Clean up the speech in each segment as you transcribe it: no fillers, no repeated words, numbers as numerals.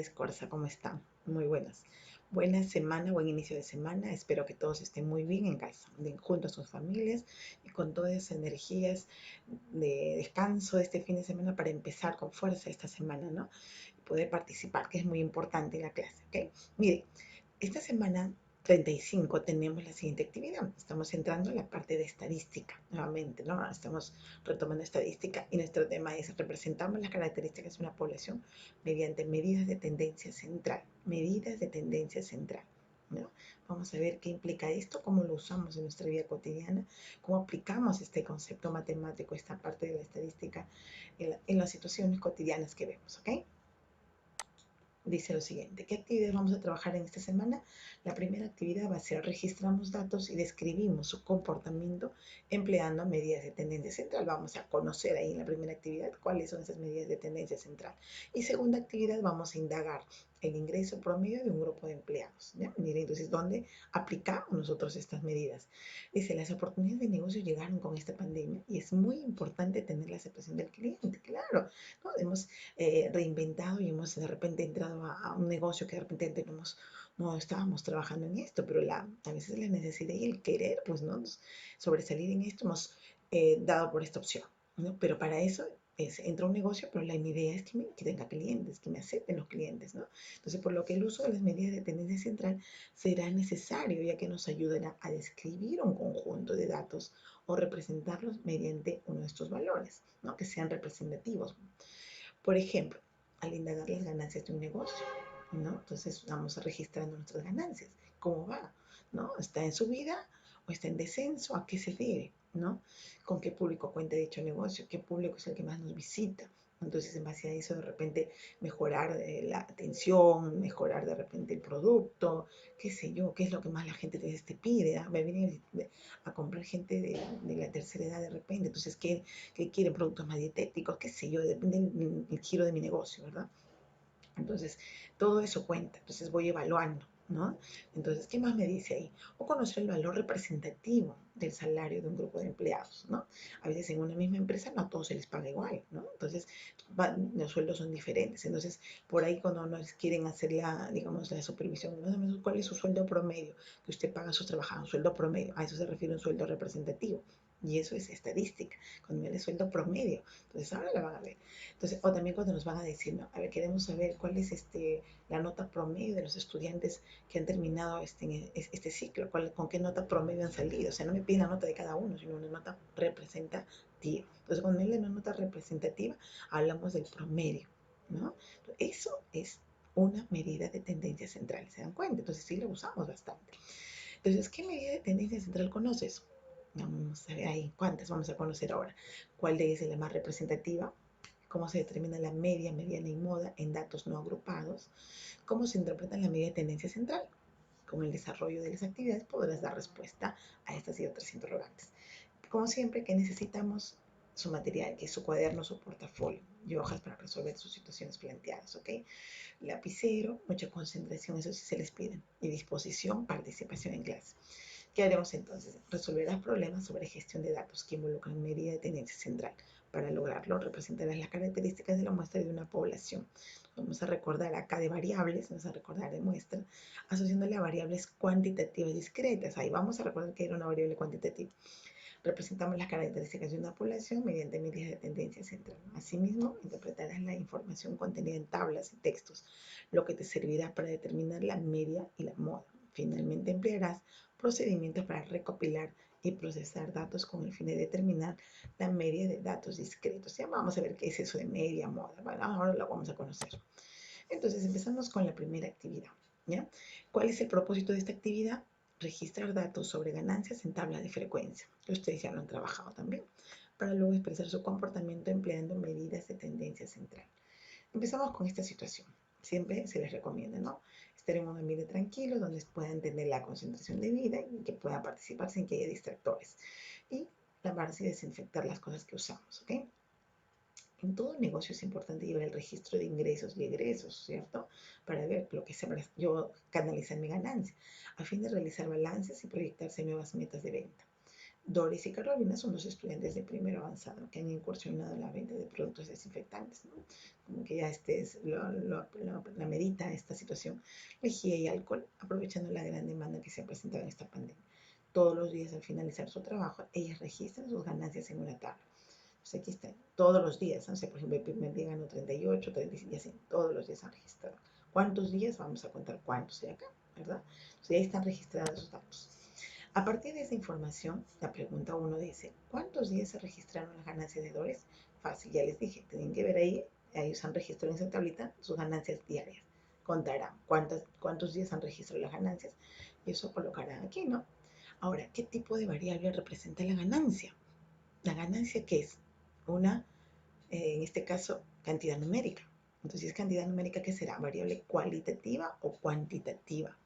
tardes, Corsa, ¿cómo están? Muy buenas. Buena semana, buen inicio de semana. Espero que todos estén muy bien en casa, junto a sus familias y con todas esas energías de descanso de este fin de semana para empezar con fuerza esta semana, ¿no? Y poder participar, que es muy importante en la clase, ¿ok? Mire, esta semana 35 tenemos la siguiente actividad. Estamos entrando en la parte de estadística nuevamente, ¿no? Estamos retomando estadística y nuestro tema es representamos las características de una población mediante medidas de tendencia central. Medidas de tendencia central, ¿no? Vamos a ver qué implica esto, cómo lo usamos en nuestra vida cotidiana, cómo aplicamos este concepto matemático, esta parte de la estadística en las situaciones cotidianas que vemos, ¿ok? Dice lo siguiente: ¿qué actividades vamos a trabajar en esta semana? La primera actividad va a ser registramos datos y describimos su comportamiento empleando medidas de tendencia central. Vamos a conocer ahí en la primera actividad cuáles son esas medidas de tendencia central. Y segunda actividad, vamos a indagar el ingreso promedio de un grupo de empleados, ¿ya? Miren, entonces, ¿dónde aplicamos nosotros estas medidas? Dice, las oportunidades de negocio llegaron con esta pandemia y es muy importante tener la aceptación del cliente, claro, ¿no? Hemos reinventado y hemos de repente entrado a un negocio que de repente no estábamos trabajando en esto, pero a veces la necesidad y el querer, pues, ¿no? Sobresalir en esto hemos dado por esta opción, ¿no? Pero para eso entra un negocio, pero mi idea es que tenga clientes, que me acepten los clientes, ¿no? Entonces, por lo que el uso de las medidas de tendencia central será necesario, ya que nos ayudará a describir un conjunto de datos o representarlos mediante uno de estos valores, ¿no? Que sean representativos. Por ejemplo, al indagar las ganancias de un negocio, ¿no? Entonces vamos registrando nuestras ganancias. ¿Cómo va? ¿No? ¿Está en subida o está en descenso? ¿A qué se debe? ¿No? ¿Con qué público cuenta dicho negocio? ¿Qué público es el que más nos visita? Entonces, en base a eso, de repente, mejorar la atención, mejorar de repente el producto, qué sé yo, qué es lo que más la gente te pide. ¿Ah? Me viene a comprar gente de la tercera edad de repente. Entonces, ¿qué quieren? Productos más dietéticos, qué sé yo, depende del giro de mi negocio, ¿verdad? Entonces, todo eso cuenta. Entonces, voy evaluando, ¿no? Entonces, ¿qué más me dice ahí? O conocer el valor representativo del salario de un grupo de empleados, ¿no? A veces en una misma empresa no a todos se les paga igual, ¿no? Entonces, los sueldos son diferentes. Entonces, por ahí cuando nos quieren hacer digamos, la supervisión, ¿no? ¿Cuál es su sueldo promedio que usted paga a sus trabajadores? Un sueldo promedio. A eso se refiere un sueldo representativo. Y eso es estadística, cuando viene el sueldo promedio. Entonces, ahora la van a ver. Entonces, o también cuando nos van a decir, ¿no? A ver, queremos saber cuál es la nota promedio de los estudiantes que han terminado este ciclo, con qué nota promedio han salido. O sea, no me piden la nota de cada uno, sino una nota representativa. Entonces, cuando me leen una nota representativa, hablamos del promedio, ¿no? Eso es una medida de tendencia central, ¿se dan cuenta? Entonces, sí lo usamos bastante. Entonces, ¿qué medida de tendencia central conoces? Vamos a ver ahí, ¿cuántas vamos a conocer ahora? ¿Cuál de ellas es la más representativa? ¿Cómo se determina la media, mediana y moda en datos no agrupados? ¿Cómo se interpreta la medida de tendencia central? Con el desarrollo de las actividades podrás dar respuesta a estas y otras interrogantes. Como siempre, ¿qué necesitamos? Su material, que es su cuaderno, su portafolio y hojas para resolver sus situaciones planteadas, ¿ok? Lapicero, mucha concentración, eso sí se les pide, y disposición, participación en clase. ¿Qué haremos entonces? Resolverás problemas sobre gestión de datos que involucran medida de tendencia central. Para lograrlo, representarás las características de la muestra de una población. Vamos a recordar acá de variables, vamos a recordar de muestra, asociándole a variables cuantitativas discretas. Ahí vamos a recordar que era una variable cuantitativa. Representamos las características de una población mediante medidas de tendencia central. Asimismo, interpretarás la información contenida en tablas y textos, lo que te servirá para determinar la media y la moda. Finalmente, emplearás procedimientos para recopilar y procesar datos con el fin de determinar la media de datos discretos. Ya vamos a ver qué es eso de media, moda. Bueno, ahora lo vamos a conocer. Entonces, empezamos con la primera actividad, ¿ya? ¿Cuál es el propósito de esta actividad? Registrar datos sobre ganancias en tabla de frecuencia, que ustedes ya lo han trabajado también, para luego expresar su comportamiento empleando medidas de tendencia central. Empezamos con esta situación. Siempre se les recomienda, ¿no? Estar en un ambiente tranquilo donde puedan tener la concentración debida y que puedan participar sin que haya distractores. Y lavarse y desinfectar las cosas que usamos, ¿ok? En todo negocio es importante llevar el registro de ingresos y egresos, ¿cierto? Para ver lo que yo canalizar mi ganancia, a fin de realizar balances y proyectarse nuevas metas de venta. Doris y Carolina son dos estudiantes de primero avanzado que han incursionado en la venta de productos desinfectantes, ¿no? Como que ya la medita esta situación, lejía y alcohol, aprovechando la gran demanda que se ha presentado en esta pandemia. Todos los días al finalizar su trabajo, ellas registran sus ganancias en una tabla. Entonces aquí está, todos los días, no sé, por ejemplo, el primer día ganó 38, 36, y así, todos los días han registrado. ¿Cuántos días? Vamos a contar cuántos hay acá, ¿verdad? Entonces ahí están registrados esos datos. A partir de esa información, la pregunta 1 dice, ¿cuántos días se registraron las ganancias de Doris? Fácil, ya les dije, tienen que ver ahí, ellos han registrado en esa tablita sus ganancias diarias. Contarán cuántos días han registrado las ganancias y eso colocarán aquí, ¿no? Ahora, ¿qué tipo de variable representa la ganancia? La ganancia, ¿qué es? Una, en este caso, cantidad numérica. Entonces, si es cantidad numérica, ¿qué será? ¿Variable cualitativa o cuantitativa?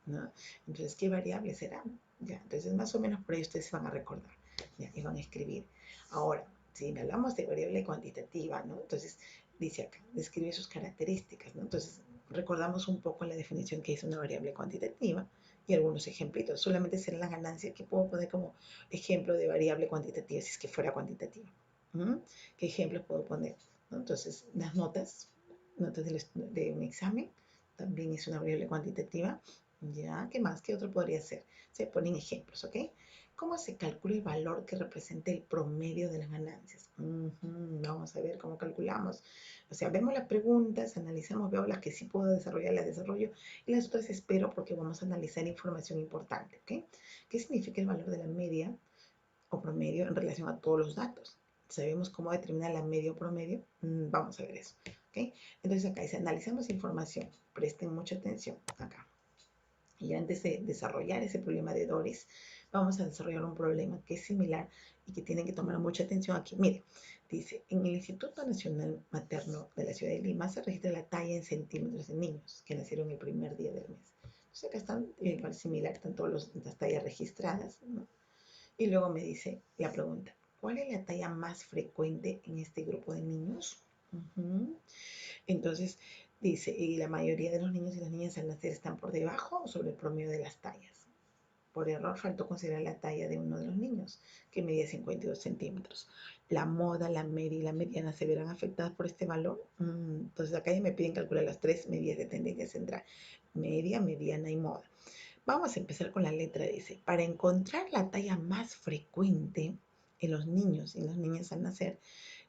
¿No? Entonces, ¿qué variable será? Ya, entonces, más o menos por ahí ustedes se van a recordar, ya, y van a escribir. Ahora, si hablamos de variable cuantitativa, ¿no? Entonces, dice acá, describe sus características, ¿no? Entonces, recordamos un poco la definición que es una variable cuantitativa y algunos ejemplitos. Solamente será la ganancia que puedo poner como ejemplo de variable cuantitativa, si es que fuera cuantitativa. ¿Mm? ¿Qué ejemplos puedo poner? ¿No? Entonces, las notas de un examen, también es una variable cuantitativa. Ya, ¿qué más? ¿Qué otro podría ser? Se ponen ejemplos, ¿ok? ¿Cómo se calcula el valor que representa el promedio de las ganancias? Vamos a ver cómo calculamos. O sea, vemos las preguntas, analizamos, veo las que sí puedo desarrollar, las desarrollo, y las otras espero porque vamos a analizar información importante, ¿ok? ¿Qué significa el valor de la media o promedio en relación a todos los datos? ¿Sabemos cómo determinar la media o promedio? Vamos a ver eso, ¿ok? Entonces acá dice, analizamos información. Presten mucha atención acá. Y antes de desarrollar ese problema de Doris, vamos a desarrollar un problema que es similar y que tienen que tomar mucha atención aquí. Mire, dice, en el Instituto Nacional Materno de la Ciudad de Lima se registra la talla en centímetros de niños que nacieron el primer día del mes. Entonces acá están igual similar, están todas las tallas registradas, ¿no? Y luego me dice la pregunta, ¿cuál es la talla más frecuente en este grupo de niños? Entonces, dice, y la mayoría de los niños y las niñas al nacer están por debajo o sobre el promedio de las tallas. Por error faltó considerar la talla de uno de los niños, que medía 52 centímetros. La moda, la media y la mediana se verán afectadas por este valor. Entonces acá ya me piden calcular las tres medidas de tendencia central. Media, mediana y moda. Vamos a empezar con la letra, dice, para encontrar la talla más frecuente en los niños y las niñas al nacer,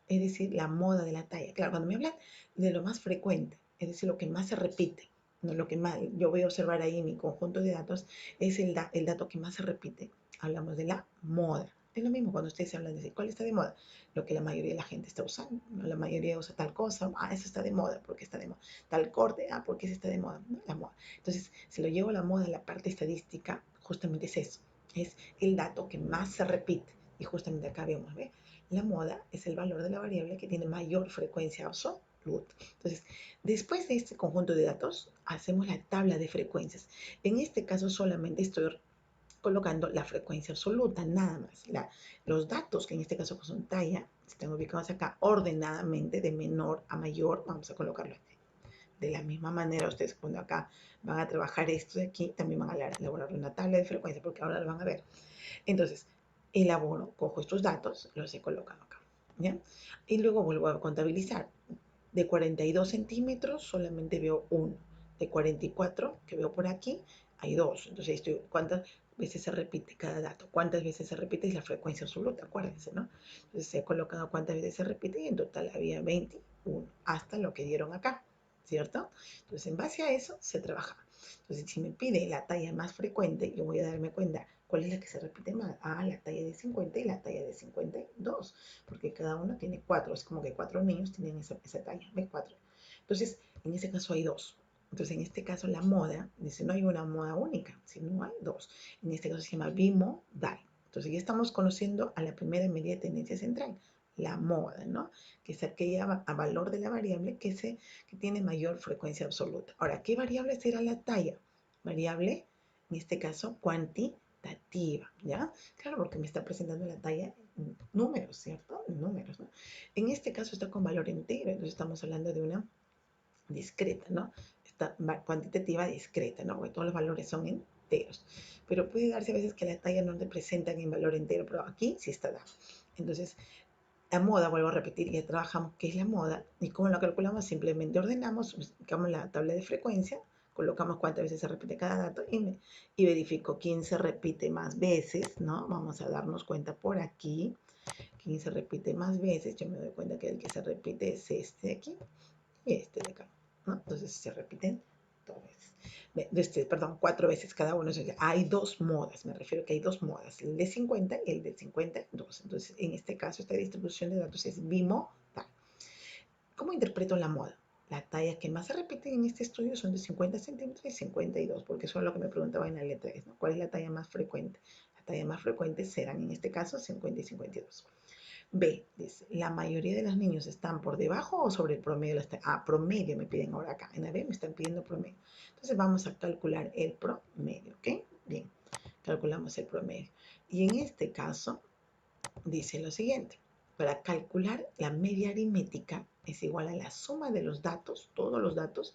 es decir, la moda de la talla. Claro, cuando me hablan de lo más frecuente, es decir, lo que más se repite, no lo que más, yo voy a observar ahí en mi conjunto de datos, es el dato que más se repite. Hablamos de la moda. Es lo mismo cuando ustedes hablan de cuál está de moda, lo que la mayoría de la gente está usando. ¿No? La mayoría usa tal cosa, eso está de moda, porque está de moda. Tal corte, porque eso está de moda, ¿no? La moda. Entonces, si lo llevo a la moda, la parte estadística, justamente es eso, es el dato que más se repite. Y justamente acá vemos, ¿ve? La moda es el valor de la variable que tiene mayor frecuencia absoluta. Entonces, después de este conjunto de datos, hacemos la tabla de frecuencias. En este caso solamente estoy colocando la frecuencia absoluta, nada más. Los datos, que en este caso son talla, están ubicados acá ordenadamente de menor a mayor, vamos a colocarlo aquí. De la misma manera, ustedes cuando acá van a trabajar esto de aquí, también van a elaborar una tabla de frecuencia, porque ahora lo van a ver. Entonces, elaboro, cojo estos datos, los he colocado acá, ¿ya? Y luego vuelvo a contabilizar. De 42 centímetros solamente veo uno. De 44 que veo por aquí, hay dos. Entonces, ¿cuántas veces se repite cada dato? ¿Cuántas veces se repite? Es la frecuencia absoluta, acuérdense, ¿no? Entonces, he colocado cuántas veces se repite y en total había 21, hasta lo que dieron acá, ¿cierto? Entonces, en base a eso se trabaja. Entonces, si me pide la talla más frecuente, yo voy a darme cuenta cuál es la que se repite más. La talla de 50 y la talla de 52, porque cada uno tiene 4. Es como que 4 niños tienen esa talla, ¿ves? 4. Entonces, en ese caso hay 2. Entonces, en este caso la moda, dice, no hay una moda única, sino hay 2. En este caso se llama bimodal. Entonces, ya estamos conociendo a la primera medida de tendencia central, la moda, ¿no? Que es aquella a valor de la variable que tiene mayor frecuencia absoluta. Ahora, ¿qué variable será la talla? Variable, en este caso, cuantitativa, ¿ya? Claro, porque me está presentando la talla en números, ¿cierto? En números, ¿no? En este caso está con valor entero, entonces estamos hablando de una discreta, ¿no? Esta cuantitativa discreta, ¿no? Porque todos los valores son enteros. enteros. Pero puede darse a veces que la talla no te presentan en valor entero, pero aquí sí está dado. Entonces, la moda, vuelvo a repetir, ya trabajamos qué es la moda y cómo lo calculamos. Simplemente ordenamos, buscamos la tabla de frecuencia, colocamos cuántas veces se repite cada dato y verifico quién se repite más veces, ¿no? Vamos a darnos cuenta por aquí, quién se repite más veces. Yo me doy cuenta que el que se repite es este de aquí y este de acá, ¿no? Entonces se repiten dos veces. Perdón, 4 veces cada uno. Hay dos modas, me refiero que hay dos modas, el de 50 y el de 52. Entonces, en este caso, esta distribución de datos es bimodal. ¿Cómo interpreto la moda? La talla que más se repite en este estudio son de 50 centímetros y 52, porque eso es lo que me preguntaba en la letra S, ¿no? ¿Cuál es la talla más frecuente? La talla más frecuente serán, en este caso, 50 y 52. B, dice, ¿la mayoría de los niños están por debajo o sobre el promedio? Promedio me piden ahora acá. En la B me están pidiendo promedio. Entonces vamos a calcular el promedio, ¿ok? Bien, calculamos el promedio. Y en este caso, dice lo siguiente. Para calcular la media aritmética es igual a la suma de los datos, todos los datos,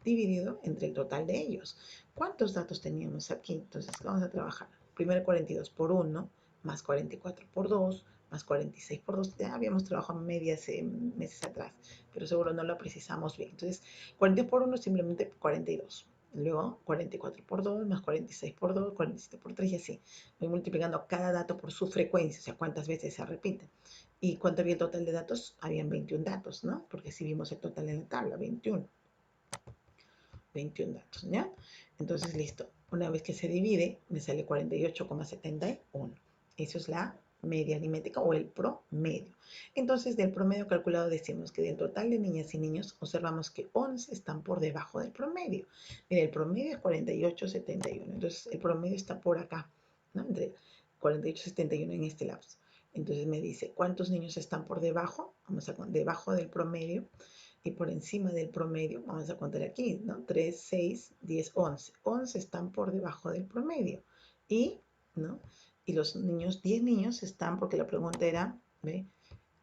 dividido entre el total de ellos. ¿Cuántos datos teníamos aquí? Entonces vamos a trabajar. Primero 42 por 1, más 44 por 2, más 46 por 2. Ya habíamos trabajado medias meses atrás, pero seguro no lo precisamos bien. Entonces, 40 por 1 simplemente 42. Luego 44 por 2, más 46 por 2, 47 por 3 y así. Voy multiplicando cada dato por su frecuencia, o sea, cuántas veces se repite. ¿Y cuánto había el total de datos? Habían 21 datos, ¿no? Porque si vimos el total en la tabla, 21. 21 datos, ¿ya? Entonces, listo. Una vez que se divide, me sale 48,71. Eso es la media aritmética o el promedio. Entonces, del promedio calculado decimos que del total de niñas y niños observamos que 11 están por debajo del promedio. Mira, el promedio es 48,71. Entonces, el promedio está por acá, ¿no? Entre 48,71 en este lapso. Entonces me dice, ¿cuántos niños están por debajo? Vamos a debajo del promedio y por encima del promedio, vamos a contar aquí, ¿no? 3, 6, 10, 11. 11 están por debajo del promedio. Y, ¿no? Y los niños, 10 niños están, porque la pregunta era, ¿ve?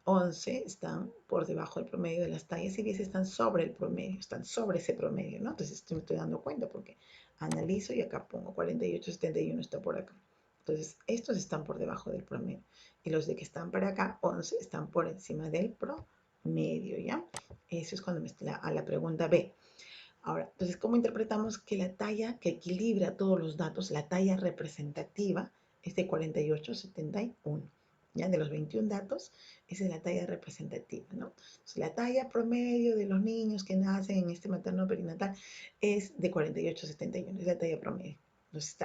11 están por debajo del promedio de las tallas y 10 están sobre el promedio, están sobre ese promedio, ¿no? Entonces me estoy dando cuenta porque analizo y acá pongo 48,71 está por acá. Entonces, estos están por debajo del promedio. Y los de que están para acá, 11, están por encima del promedio, ¿ya? Eso es cuando a la pregunta B. Ahora, entonces, ¿cómo interpretamos que la talla que equilibra todos los datos, la talla representativa, es de 48,71? ¿Ya? De los 21 datos, esa es la talla representativa, ¿no? Entonces, la talla promedio de los niños que nacen en este materno perinatal es de 48,71, es la talla promedio. Entonces,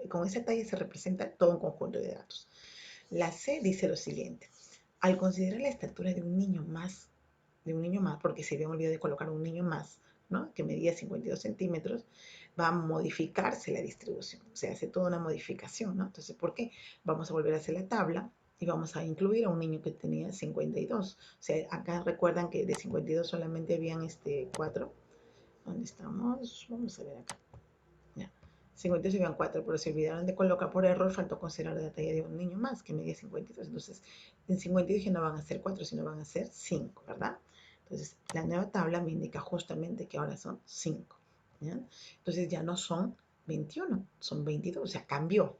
con esa talla se representa todo un conjunto de datos. La C dice lo siguiente. Al considerar la estatura de un niño más, porque se había olvidado de colocar un niño más, ¿no? Que medía 52 centímetros, va a modificarse la distribución. O sea, hace toda una modificación, ¿no? Entonces, ¿por qué? Vamos a volver a hacer la tabla y vamos a incluir a un niño que tenía 52. O sea, acá recuerdan que de 52 solamente habían 4. ¿Dónde estamos? Vamos a ver acá. Ya. 52 iban 4, pero se olvidaron de colocar por error, faltó considerar la talla de un niño más que medía 52. Entonces, en 52 ya no van a ser 4, sino van a ser 5, ¿verdad? Entonces, la nueva tabla me indica justamente que ahora son 5. ¿Ya? Entonces, ya no son 21, son 22. O sea, cambió.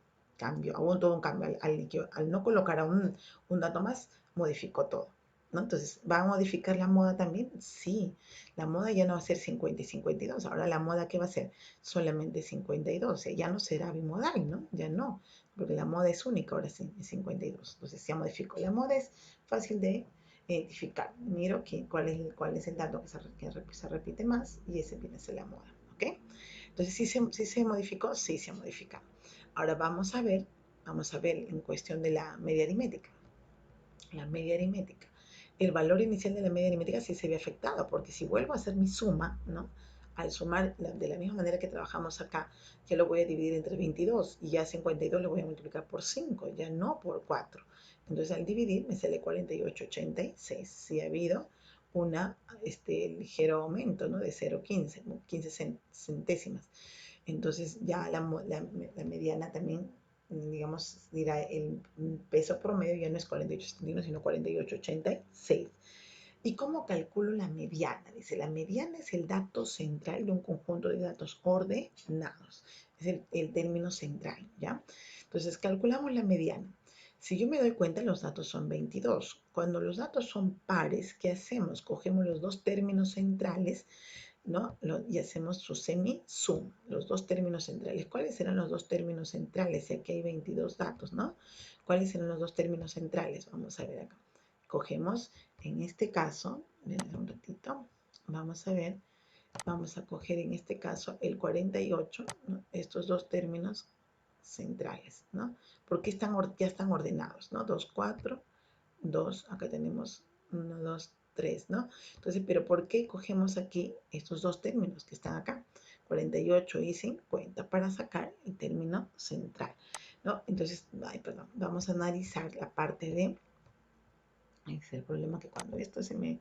Hubo todo un cambio. Al no colocar a un dato más, modificó todo, ¿no? Entonces, ¿va a modificar la moda también? Sí. La moda ya no va a ser 50 y 52. Ahora la moda, ¿qué va a ser? Solamente 52. O sea, ya no será bimodal, ¿no? Ya no. Porque la moda es única, ahora sí, es 52. Entonces, se modificó. La moda es fácil de identificar. Miro cuál es el dato que se repite más y ese viene a ser la moda, ¿ok? Entonces, ¿sí se modificó? Sí se ha modificado. Ahora vamos a ver en cuestión de la media aritmética. La media aritmética. El valor inicial de la media aritmética sí se ve afectado, porque si vuelvo a hacer mi suma, ¿no? Al sumar de la misma manera que trabajamos acá, ya lo voy a dividir entre 22 y ya 52 lo voy a multiplicar por 5, ya no por 4. Entonces al dividir me sale 48,86. Si ha habido una ligero aumento, ¿no? De 0,15, 15 centésimas. Entonces ya la mediana también, digamos, dirá el peso promedio ya no es 48,71 sino 48,86. ¿Y cómo calculo la mediana? Dice, la mediana es el dato central de un conjunto de datos ordenados. Es el término central, ¿ya? Entonces, calculamos la mediana. Si yo me doy cuenta, los datos son 22. Cuando los datos son pares, ¿qué hacemos? Cogemos los dos términos centrales, ¿no? Y hacemos su semi-suma, los dos términos centrales. ¿Cuáles serán los dos términos centrales? Si aquí hay 22 datos, ¿no? ¿Cuáles serán los dos términos centrales? Vamos a ver acá. Cogemos, en este caso, un ratito, vamos a ver, vamos a coger en este caso el 48, ¿no? Estos dos términos centrales, ¿no? Porque ya están ordenados, ¿no? 2, 4, 2, acá tenemos 1, 2, 3, ¿no? Entonces, pero ¿por qué cogemos aquí estos dos términos que están acá? 48 y 50 para sacar el término central, ¿no? Entonces, ay, perdón, vamos a analizar la parte de... Ese es el problema, que cuando esto se me...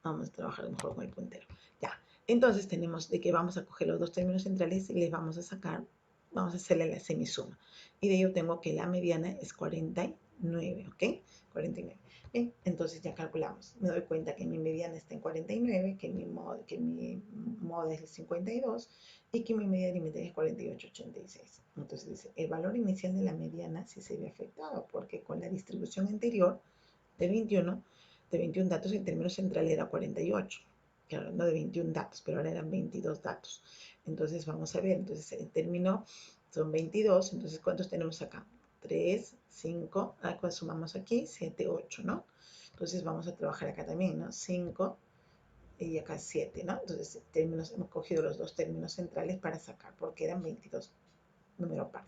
Vamos a trabajar mejor con el puntero. Ya, entonces tenemos de que vamos a coger los dos términos centrales y les vamos a sacar, vamos a hacerle la semisuma. Y de ello tengo que la mediana es 49, ¿ok? 49. Bien, entonces ya calculamos. Me doy cuenta que mi mediana está en 49, que mi moda es el 52 y que mi media aritmética es 48,86. Entonces dice, el valor inicial de la mediana sí se ve afectado porque con la distribución anterior de 21 datos, el término central era 48. Claro, no de 21 datos, pero ahora eran 22 datos. Entonces vamos a ver, entonces el término son 22, entonces ¿cuántos tenemos acá? 3, 5, ¿cuál sumamos aquí? 7, 8, ¿no? Entonces vamos a trabajar acá también, ¿no? 5 y acá 7, ¿no? Entonces términos, hemos cogido los dos términos centrales para sacar, porque eran 22, número par.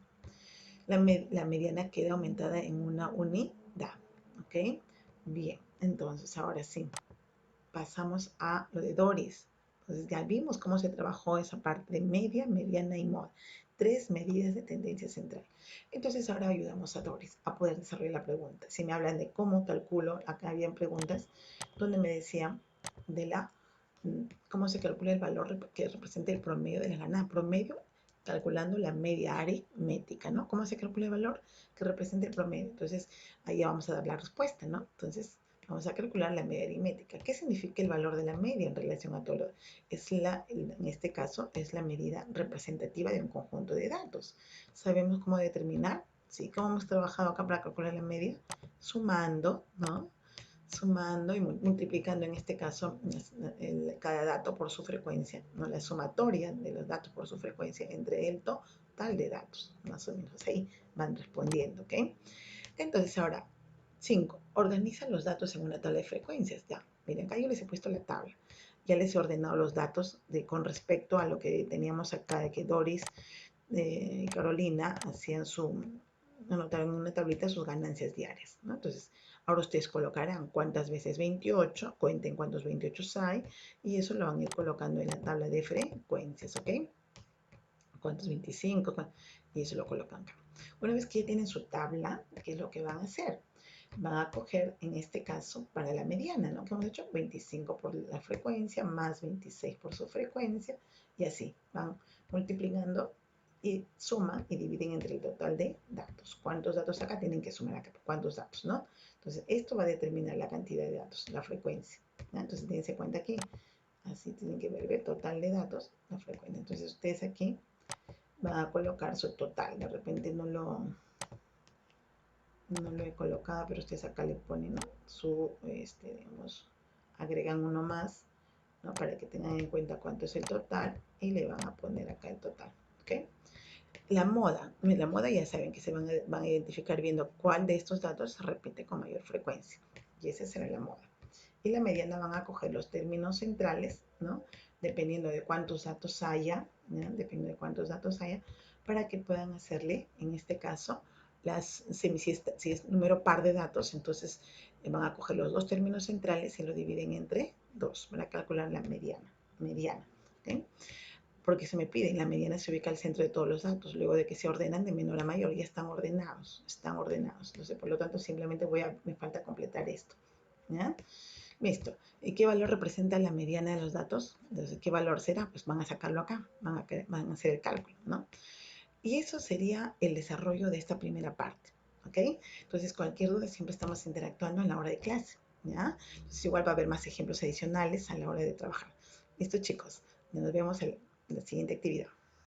La mediana queda aumentada en una unidad, ¿ok? Bien, entonces ahora sí, pasamos a lo de Doris. Entonces ya vimos cómo se trabajó esa parte de media, mediana y moda. 3 medidas de tendencia central. Entonces ahora ayudamos a Doris a poder desarrollar la pregunta. Si me hablan de cómo calculo, acá habían preguntas donde me decían de cómo se calcula el valor que representa el promedio de la ganada. Promedio calculando la media aritmética, ¿no? ¿Cómo se calcula el valor que representa el promedio? Entonces ahí vamos a dar la respuesta, ¿no? Entonces vamos a calcular la media aritmética. ¿Qué significa el valor de la media en relación a todo lo? En este caso, es la medida representativa de un conjunto de datos. ¿Sabemos cómo determinar? ¿Sí? ¿Cómo hemos trabajado acá para calcular la media? Sumando, ¿no? Sumando y multiplicando en este caso cada dato por su frecuencia, ¿no? La sumatoria de los datos por su frecuencia entre el total de datos, más o menos ahí van respondiendo, ¿ok? Entonces ahora, 5. Organiza los datos en una tabla de frecuencias. Ya, miren, acá yo les he puesto la tabla. Ya les he ordenado los datos con respecto a lo que teníamos acá, de que Doris y Carolina hacían anotaron en una tablita sus ganancias diarias, ¿no? Entonces, ahora ustedes colocarán cuántas veces 28, cuenten cuántos 28 hay, y eso lo van a ir colocando en la tabla de frecuencias, ¿ok? ¿Cuántos 25? Y eso lo colocan acá. Una vez que ya tienen su tabla, ¿qué es lo que van a hacer? Van a coger, en este caso, para la mediana, ¿no? Que hemos hecho 25 por la frecuencia, más 26 por su frecuencia, y así van multiplicando y suman y dividen entre el total de datos. ¿Cuántos datos acá? Tienen que sumar acá. ¿Cuántos datos, no? Entonces, esto va a determinar la cantidad de datos, la frecuencia, ¿no? Entonces, dense cuenta aquí. Así tienen que ver el total de datos, la frecuencia. Entonces, ustedes aquí van a colocar su total. De repente no lo he colocado, pero ustedes acá le ponen, ¿no? Digamos, agregan uno más, ¿no? Para que tengan en cuenta cuánto es el total y le van a poner acá el total, ¿ok? La moda ya saben que van a identificar viendo cuál de estos datos se repite con mayor frecuencia, y esa será la moda. Y la mediana van a coger los términos centrales, ¿no? Dependiendo de cuántos datos haya, ¿no? Dependiendo de cuántos datos haya, para que puedan hacerle, en este caso, si es número par de datos, entonces van a coger los dos términos centrales y lo dividen entre dos para calcular la mediana, ¿ok? Porque se me pide, la mediana se ubica al centro de todos los datos, luego de que se ordenan de menor a mayor, ya están ordenados. Entonces, por lo tanto, simplemente me falta completar esto, ¿ya? Listo. ¿Y qué valor representa la mediana de los datos? Entonces, ¿qué valor será? Pues van a sacarlo acá, van a hacer el cálculo, ¿no? Y eso sería el desarrollo de esta primera parte, ¿ok? Entonces, cualquier duda siempre estamos interactuando en la hora de clase. ¿ya? Entonces igual va a haber más ejemplos adicionales a la hora de trabajar. Listo, chicos. Nos vemos en la siguiente actividad.